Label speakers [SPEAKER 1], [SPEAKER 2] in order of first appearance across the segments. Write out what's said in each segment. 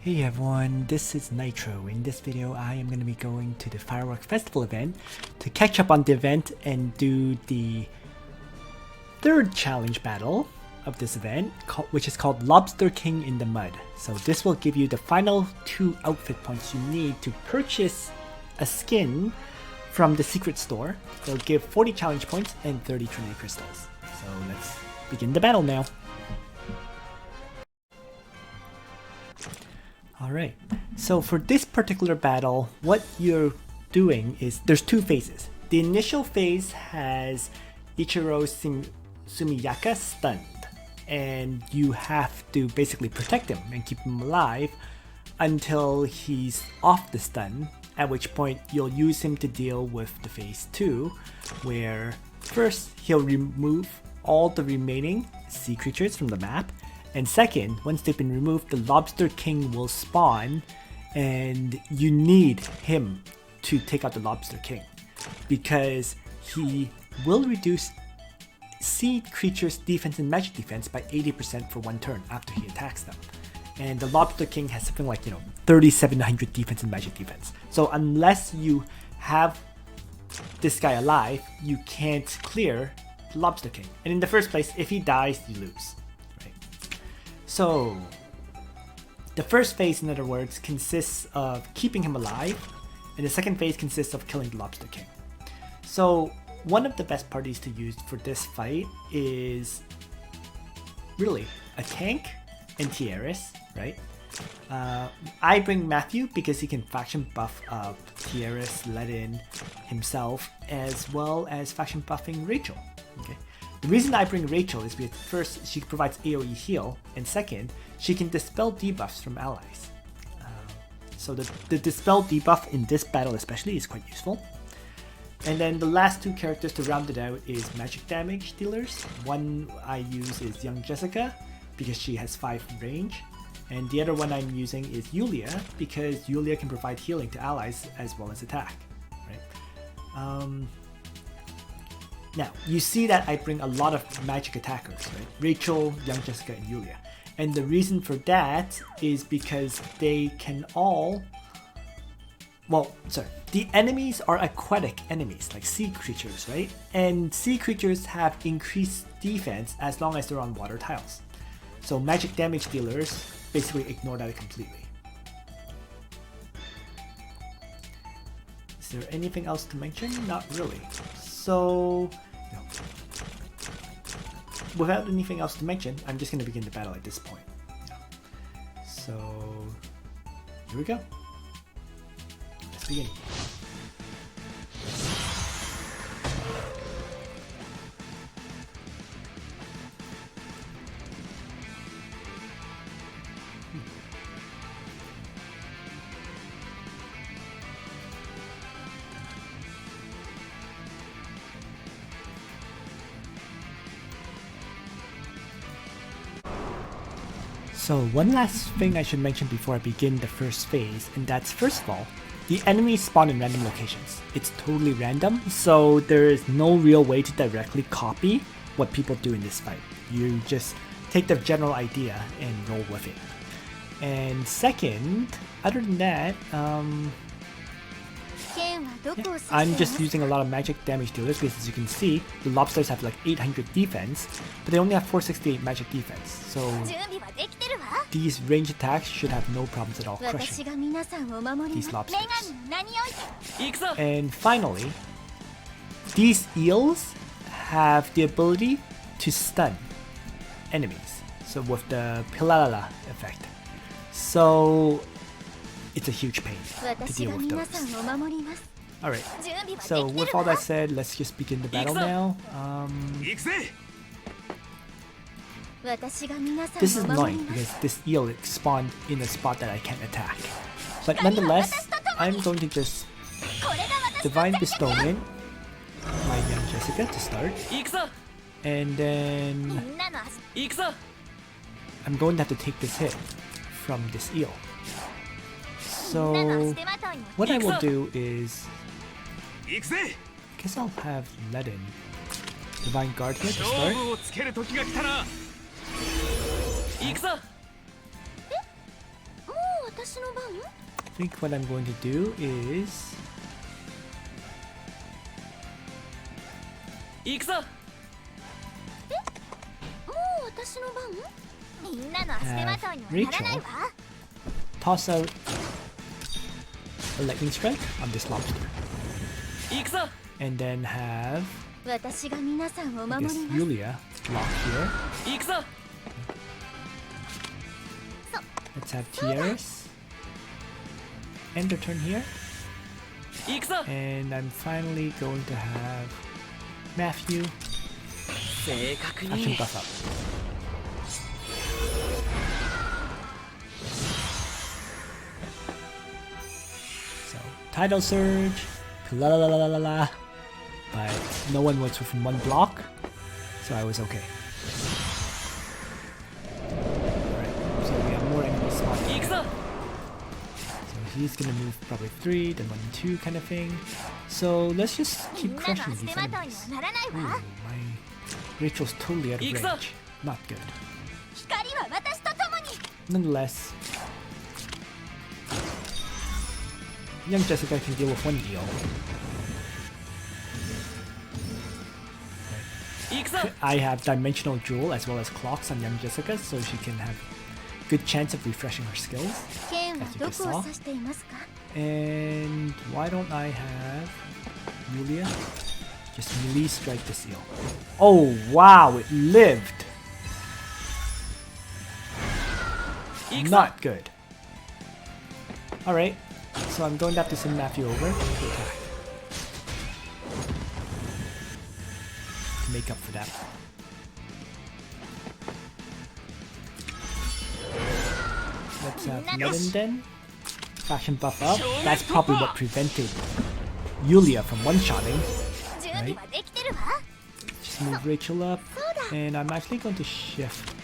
[SPEAKER 1] Hey everyone, this is Nitro. In this video I am going to be going to the Firework Festival event to catch up on the event and do the third challenge battle of this event, which is called Lobster King in the Mud. So this will give you the final 2 outfit points you need to purchase a skin from the secret store. They'll give 40 challenge points and 30 Trinity crystals. So let's begin the battle now. Alright, so for this particular battle, what you're doing is, there's 2 phases. The initial phase has Ichiro Sumiyaka stunned, and you have to basically protect him and keep him alive until he's off the stun, at which point you'll use him to deal with the phase 2, where first he'll remove all the remaining sea creatures from the map, and second, once they've been removed, the Lobster King will spawn, and you need him to take out the Lobster King, because he will reduce sea creatures' defense and magic defense by 80% for 1 turn after he attacks them. And the Lobster King has something like, 3,700 defense and magic defense. So unless you have this guy alive, you can't clear the Lobster King. And in the first place, if he dies, you lose. So, the first phase, in other words, consists of keeping him alive, and the second phase consists of killing the Lobster King. So, one of the best parties to use for this fight is really a tank and Tiaris, right? I bring Matthew because he can faction buff up Tiaris, Ledin himself, as well as faction buffing Rachel. Okay. The reason I bring Rachel is because first, she provides AoE heal, and second, she can dispel debuffs from allies. So the dispel debuff in this battle especially is quite useful. And then the last 2 characters to round it out is magic damage dealers. One I use is Young Jessica because she has 5 range, and the other one I'm using is Yulia because Yulia can provide healing to allies as well as attack. Right? Now, you see that I bring a lot of magic attackers, right? Rachel, Young Jessica, and Yulia. And the reason for that is because they can all... the enemies are aquatic enemies, like sea creatures, right? And sea creatures have increased defense as long as they're on water tiles. So magic damage dealers basically ignore that completely. Is there anything else to mention? Not really. So, without anything else to mention, I'm just going to begin the battle at this point. So, here we go. Let's begin. So one last thing I should mention before I begin the first phase, and that's first of all, the enemies spawn in random locations. It's totally random, so there is no real way to directly copy what people do in this fight. You just take the general idea and roll with it. And second, other than that, I'm just using a lot of magic damage dealers because as you can see, the lobsters have like 800 defense, but they only have 468 magic defense. So these range attacks should have no problems at all crushing these lobsters. And finally, these eels have the ability to stun enemies. So with the Pilalala effect. So it's a huge pain to deal with those. Alright, so with all that said, let's just begin the battle now. This is annoying because this eel spawned in a spot that I can't attack. But nonetheless, I'm going to just Divine Bestowment my Young Jessica to start. And then I'm going to have to take this hit from this eel. So what I will do is, I guess I'll have Ledin Divine Guard here to start. I think what I'm going to do is... have Rachel toss out a lightning strike on this lobster. And then have, I guess, Yulia block here. Let's have Tiaris end the turn here. And I'm finally going to have Matthew action buff up. So tidal surge, la la la la la la, but no one was within one block, so I was okay. Alright, so we have more enemy spots. So he's gonna move probably 3, then 1 and 2 kind of thing. So let's just keep crushing these enemies. Ooh, my Rachel's totally out of range. Not good. Nonetheless, young Jessica can deal with one eel. Right. I have Dimensional Jewel as well as clocks on young Jessica, so she can have good chance of refreshing her skills, as you just saw. And why don't I have Yulia just melee strike this eel? Oh wow, it lived! Not good. Alright, so I'm going to have to send Matthew over to attack. To make up for that. Let's have Ledin then. Fashion buff up. That's probably what prevented Yulia from one-shotting. Right? Just move Rachel up. And I'm actually going to shift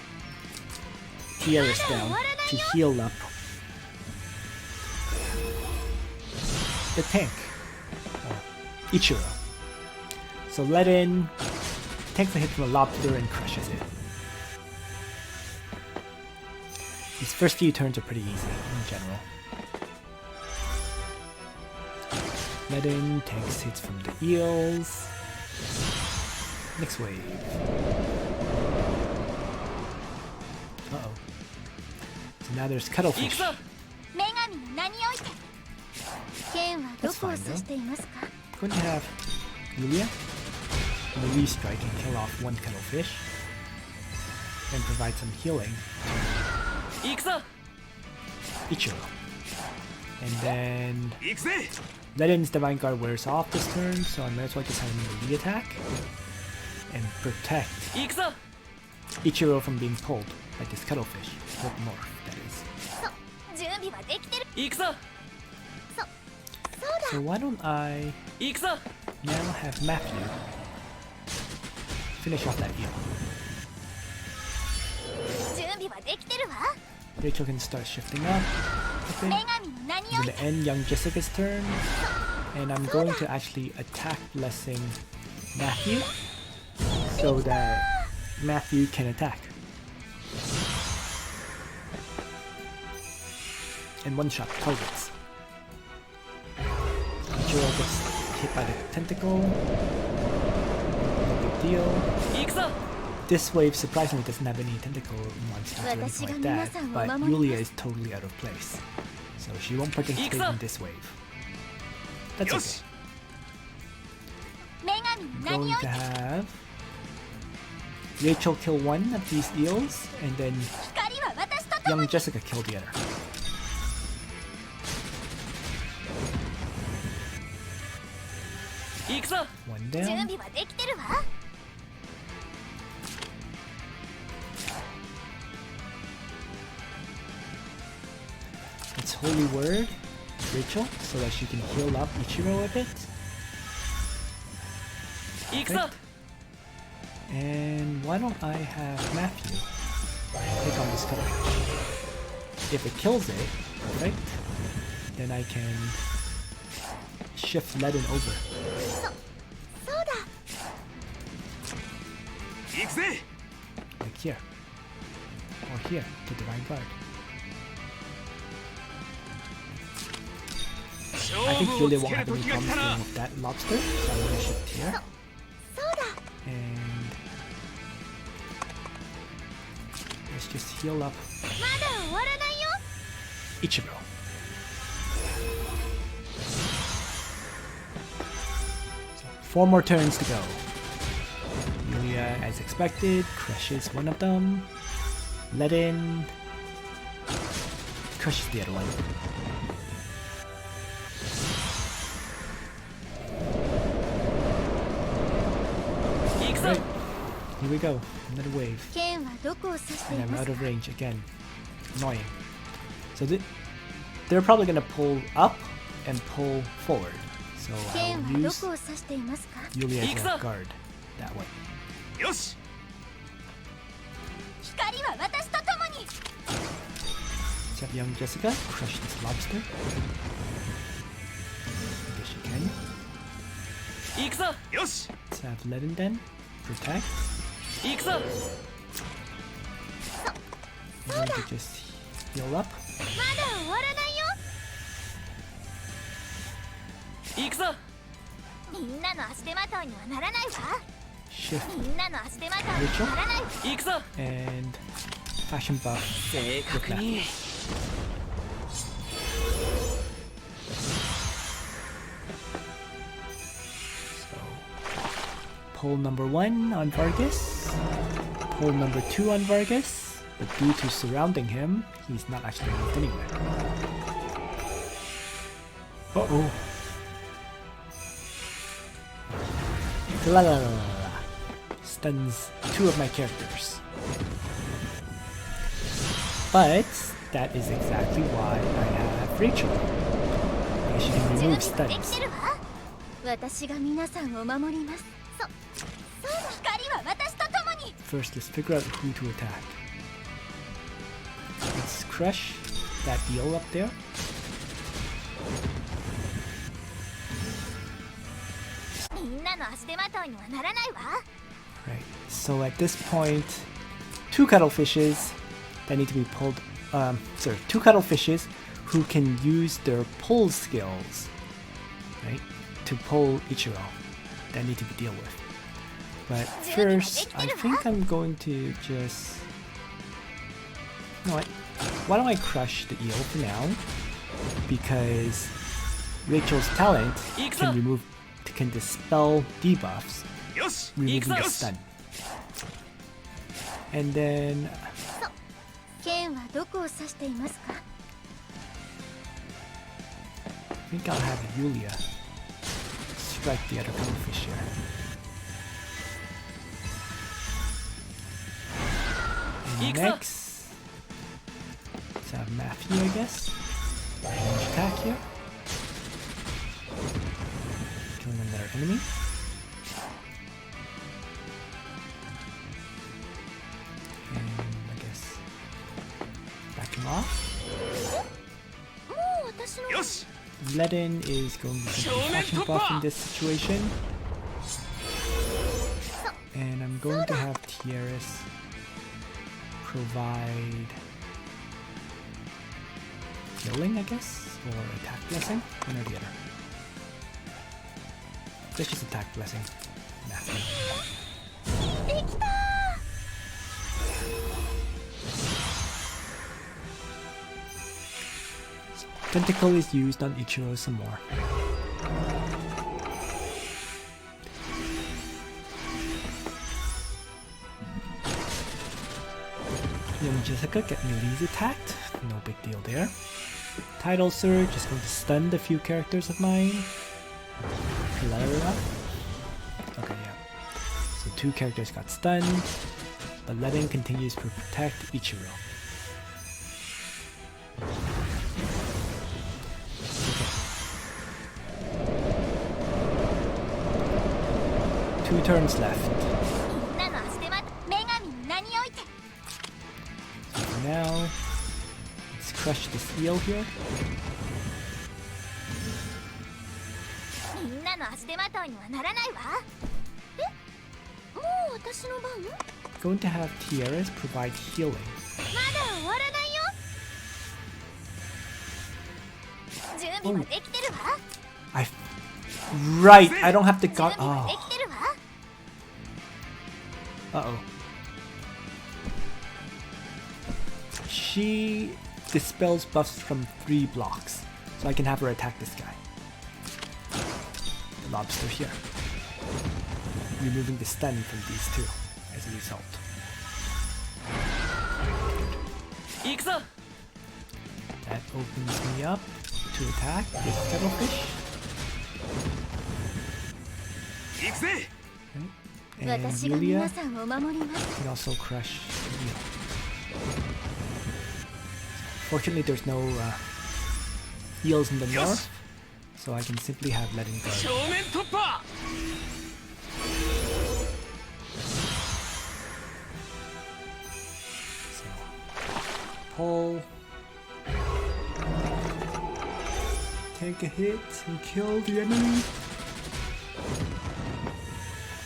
[SPEAKER 1] Tiaris down to heal up the tank. Ichiro. So Ledin takes a hit from a lobster and crushes it. These first few turns are pretty easy in general. Ledin takes hits from the eels. Next wave. Uh-oh. So now there's cuttlefish. That's fine though. I'm going to have Yulia melee strike and kill off one cuttlefish. And provide some healing to Ichiro. And then Ledin's Divine Guard wears off this turn, so I might as well just have a melee attack and protect Ichiro from being pulled by this cuttlefish. With morph, that is. So why don't I now have Matthew finish off that eel. Rachel can start shifting up, I think. I'm going to end young Jessica's turn, and I'm going to actually attack blessing Matthew so that Matthew can attack. And one-shot targets. Ichiro gets hit by the tentacle. No big deal. This wave surprisingly doesn't have any tentacle monsters or anything like that, but Yulia is totally out of place. So she won't participate in this wave. That's okay. I'm going to have Rachel kill one of these eels, and then young Jessica kill the other. One down. It's Holy Word, Rachel, so that she can heal up Ichiro a bit. Perfect. And why don't I have Matthew take on this cuttlefish? If it kills it, perfect, then I can shift Ledin over. Like here. Or here, to Divine Guard. think Yulia won't have any problems dealing with that lobster, so I'm gonna shift here. And let's just heal up Ichiro. So 4 more turns to go. Yulia, as expected, crushes one of them. Ledin crushes the other one. Right, here we go, another wave. And I'm out of range again. Annoying. So they're probably gonna pull up and pull forward. So I'll use Yulia as a guard that way. Let's have young Jessica crush this lobster. I guess she can. Let's have Ledin then protect. I'm going to just heal up. Shift Rachel and fashion buff with that. So pull number 1 on Vargas, pull number 2 on Vargas, but due to surrounding him, he's not actually moved anywhere. Uh-oh. La la la la la. Stuns 2 of my characters. But that is exactly why I have Rachel. Because she can remove stuns. First, let's figure out who to attack. Let's crush that eel up there. Right, so at this point, 2 cuttlefishes that need to be pulled. 2 cuttlefishes who can use their pull skills, right, to pull Ichiro that need to be dealt with. But first, I think I'm going to just. You know what? Why don't I crush the eel for now? Because Rachel's talent can dispel debuffs, removing the stun. And then I think I'll have Yulia strike the other cuttlefish here. And next, let's have Matthew, I guess. Range attack here. Killing another enemy. And I guess back him off. Ledin is going to be fashion buff in this situation. And I'm going to have Tiaris provide healing, I guess, or attack blessing, one or the other. Let's just attack blessing. So, tentacle is used on Ichiro some more. Young Jessica get Millie's attacked. No big deal there. Tidal Surge is going to stun a few characters of mine. Clara. Okay, yeah. So 2 characters got stunned, but Ledin continues to protect Ichiro. Okay. 2 turns left. So for now, let's crush this eel here. Going to have Tiaris provide healing. Oh. Right, I don't have the gun. Oh. Uh-oh. She dispels buffs from 3 blocks, so I can have her attack this guy. Lobster here. Removing the stun from these two as a result. That opens me up to attack with cuttlefish. Okay. And Yulia can also crush the eel. Fortunately, there's no eels in the north, so I can simply have Ledin go. So, pull. Take a hit and kill the enemy.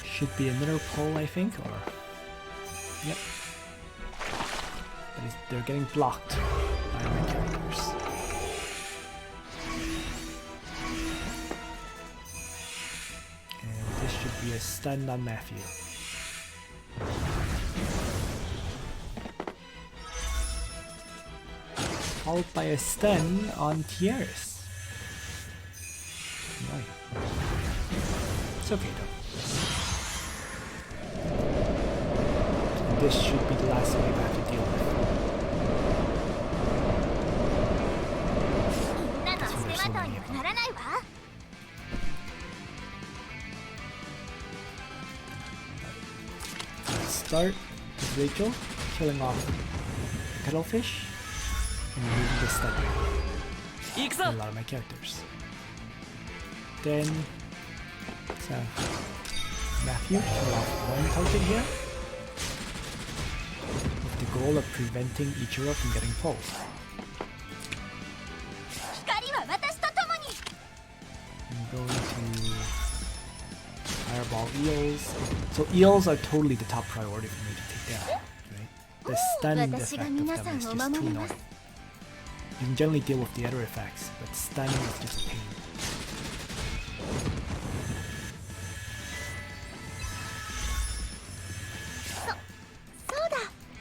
[SPEAKER 1] Should be another pull, I think, or... Yep. But they're getting blocked by my characters. And this should be a stun on Matthew. Followed by a stun on Tiaris. Right. It's okay though. This should be the last wave I have to deal with. That's why there's so many of them. Let's start with Rachel, killing off the cuttlefish, and removing the stun on a lot of my characters. Then let's have Matthew kill off one target here, with the goal of preventing Ichiro from getting pulled. I'm going to fireball eels. So eels are totally the top priority for me to take down. Right? The stun effect of them is just too annoying. You can generally deal with the other effects, but stun is just a pain.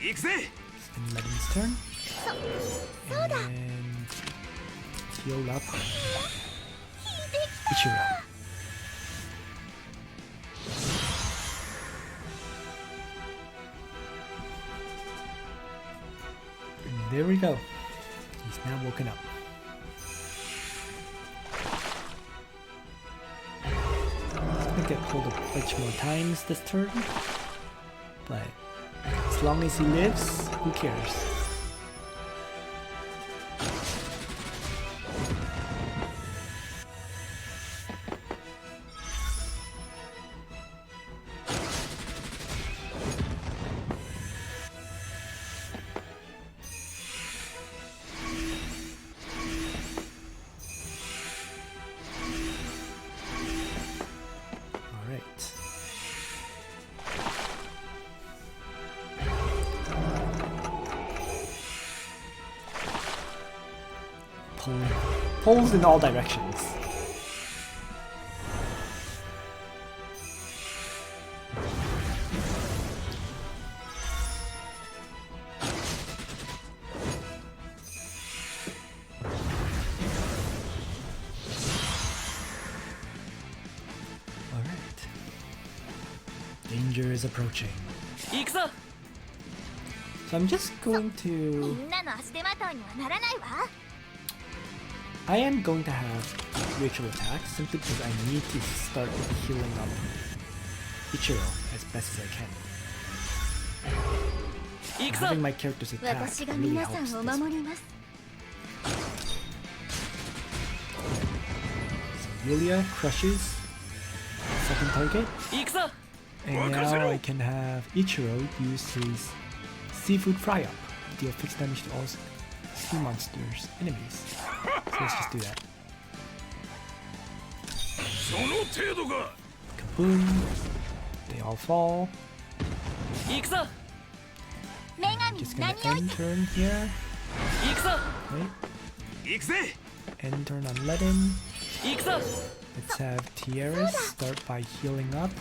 [SPEAKER 1] It's been Ledin's turn. And heal up Ichiro. And there we go. He's now woken up. He's gonna get pulled a bunch more times this turn, but as long as he lives, who cares? Pulls in all directions. Alright. Danger is approaching. So I'm just going to... I am going to have Rachel attack simply because I need to start healing up Ichiro as best as I can. Having my characters attack really helps this. So Yulia crushes second target. And now I can have Ichiro use his seafood fry-up to deal fixed damage to all sea monsters' enemies. So let's just do that. Kaboom! They all fall. Just gonna end turn here. Wait. End turn on Ledin. Let's have Tiaris start by healing up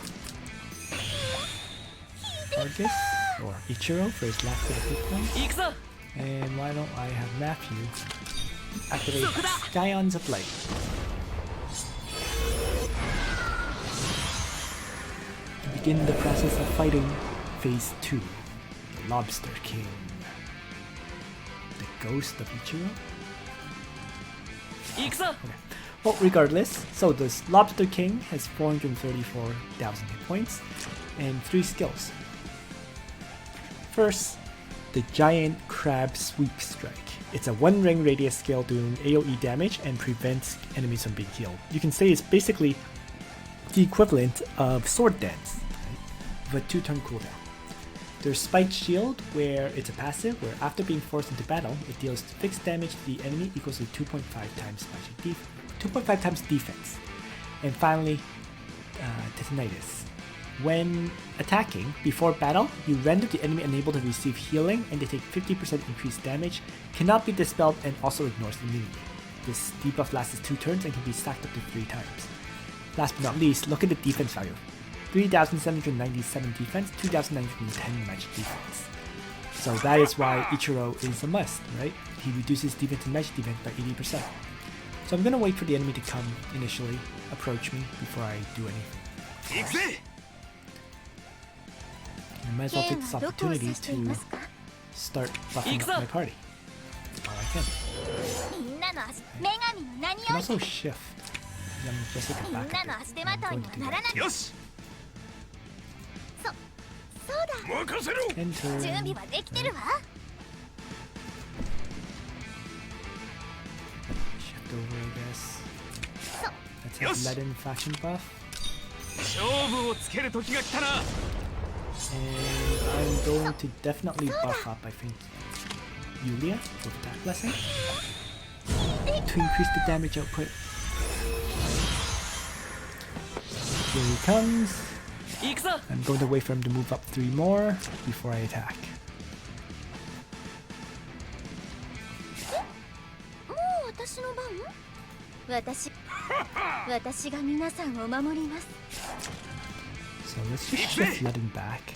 [SPEAKER 1] Vargas or Ichiro for his last bit of hit points. And why don't I have Matthew activate Scions of Light. To begin the process of fighting Phase 2, the Lobster King. The ghost of Ichiro? Okay. Well, regardless, so this Lobster King has 434,000 hit points and 3 skills. First, the Giant Crab Sweep Strike. It's a 1 ring radius skill doing AoE damage and prevents enemies from being healed. You can say it's basically the equivalent of Sword Dance, right? With a 2-turn cooldown. There's Spiked Shield, where it's a passive, where after being forced into battle, it deals fixed damage to the enemy equals to 2.5 times magic 2.5 times defense. And finally, Titanitis. When attacking before battle, you render the enemy unable to receive healing and they take 50% increased damage, cannot be dispelled, and also ignores immunity. This debuff lasts 2 turns and can be stacked up to 3 times. Last but not least, look at the defense value. 3,797 defense, 2,910 magic defense. So that is why Ichiro is a must, right? He reduces defense and magic defense by 80%. So I'm gonna wait for the enemy to come initially, approach me before I do anything. I might as well take this opportunity to start buffing up my party while I can. I can also shift. I'm just like a backup. I'm going to do that. Enter. Shift over, I guess. Let's have Ledin faction buff. And I'm going to definitely buff up, I think, Yulia with attack blessing to increase the damage output. Here he comes. I'm going to wait for him to move up 3 more before I attack. So let's just shift Ledin back.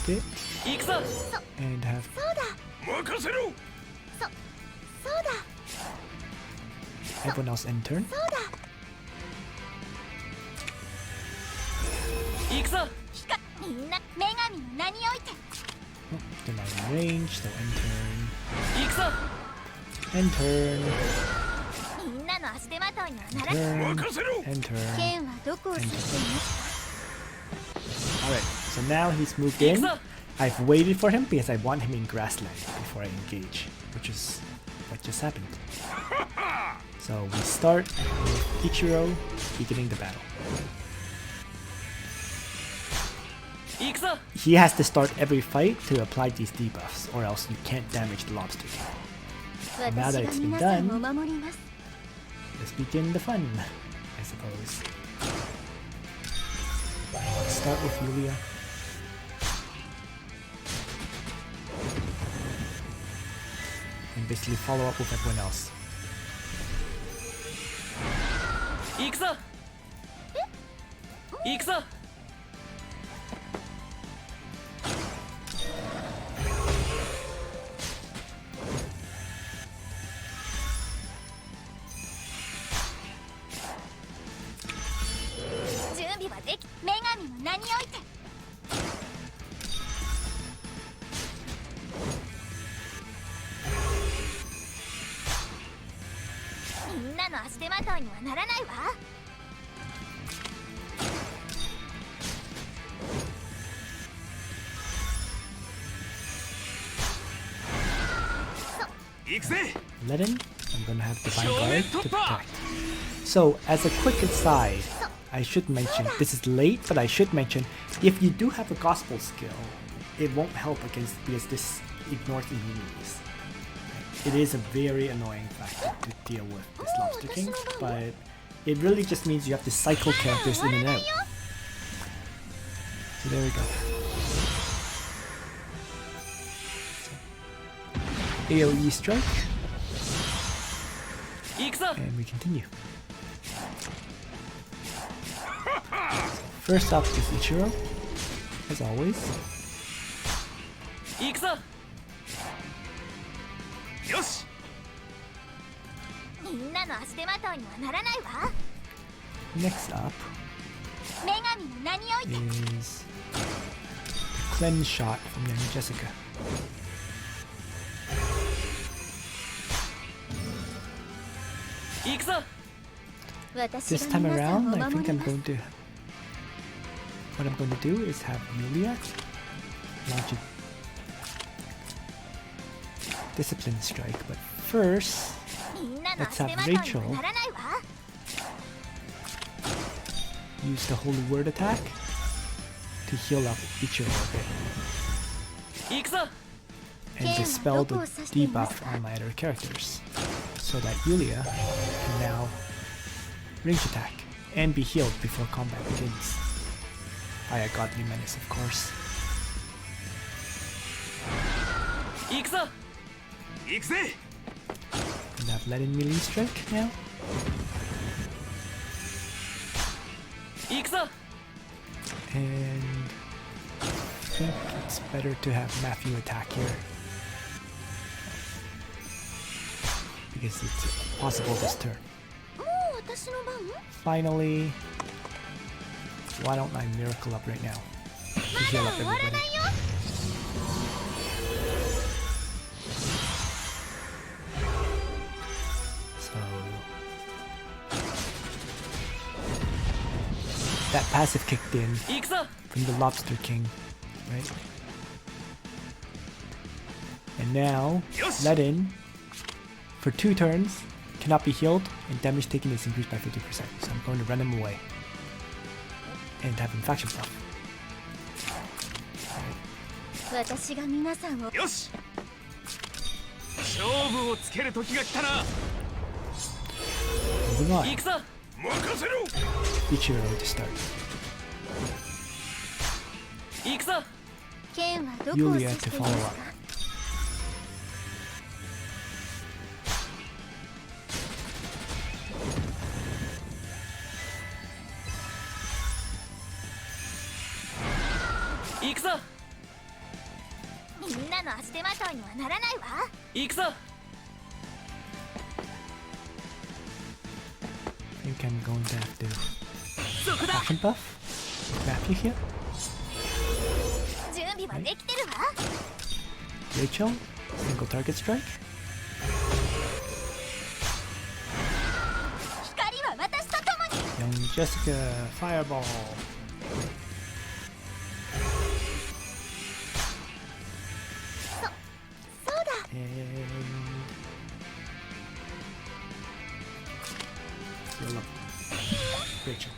[SPEAKER 1] Okay. And have everyone else end turn. Oh, they're not in range, so end turn. End turn. End turn. Alright, so now he's moved in. I've waited for him because I want him in grassland before I engage, which is what just happened. So we start with Ichiro beginning the battle. He has to start every fight to apply these debuffs, or else you can't damage the Lobster King. Now that it's been done, let's begin the fun, I suppose. Let's start with Yulia. And basically follow up with everyone else. Ledin, I'm gonna have Divine Guard to protect. So, as a quick aside, I should mention, this is late, but I should mention, if you do have a Gospel skill, it won't help against because this ignores immunities. It is a very annoying factor to deal with this Lobster King, but it really just means you have to cycle characters in and out. So there we go. AoE strike. And we continue. First up is Ichiro, as always. Next up is the cleanse shot from young Jessica. This time around, I think what I'm going to do is have Yulia launch a discipline strike, but first, let's have Rachel use the holy word attack to heal up Ichiro a bit and dispel the debuff on my other characters, so that Yulia can now range attack and be healed before combat begins. By a godly menace, of course. And have Ledin melee strike now. And I think it's better to have Matthew attack here, because it's possible this turn. Finally, why don't I miracle up right now to heal up everybody? So that passive kicked in from the Lobster King, right? And now Ledin, for 2 turns, cannot be healed, and damage taken is increased by 50%. So I'm going to run him away and have him faction buff. Moving on. Ichiro to start. Yulia to follow up. I think I'm going to have to faction buff with Matthew here. Right. Rachel, single target strike. Young Jessica, fireball. Rachel.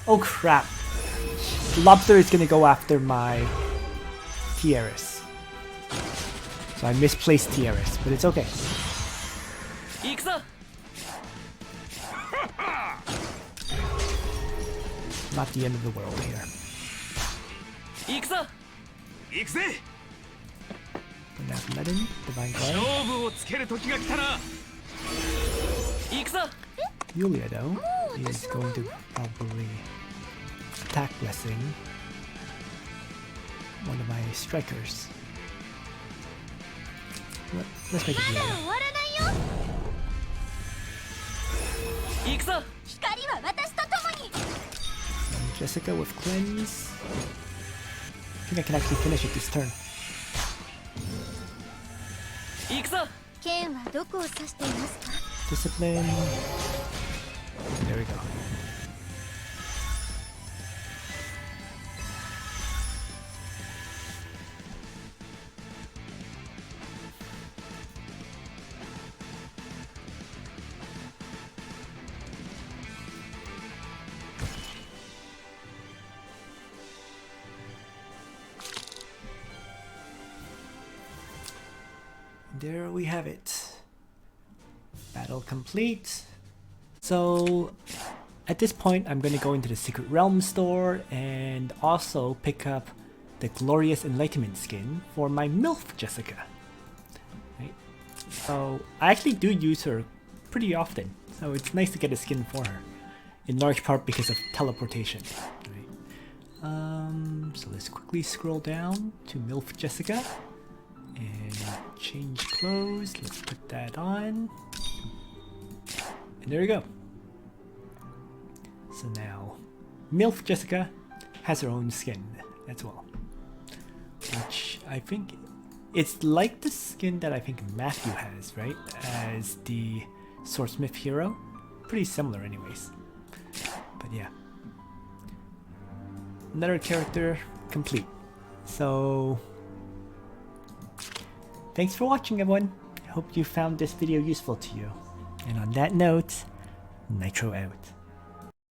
[SPEAKER 1] Oh crap! Lobster is gonna go after my Tiaris. So I misplaced Tiaris, but it's okay. Not the end of the world here. Gonna have Ledin, Divine Guard. Yulia though is going to probably attack blessing one of my strikers. Let's make it Yulia. And Jessica with cleanse. I think I can actually finish it this turn. Discipline. There we go. There we have it. Battle complete. So at this point I'm going to go into the Secret Realm store and also pick up the Glorious Enlightenment skin for my MILF Jessica. Right? So I actually do use her pretty often. So it's nice to get a skin for her. In large part because of teleportation. Right. So let's quickly scroll down to MILF Jessica. And change clothes. Let's put that on. And there we go. So now MILF Jessica has her own skin as well. Which I think it's like the skin that I think Matthew has, right? As the swordsmith hero. Pretty similar anyways. But yeah. Another character complete. So thanks for watching, everyone. I hope you found this video useful to you. And on that note, Nitro out.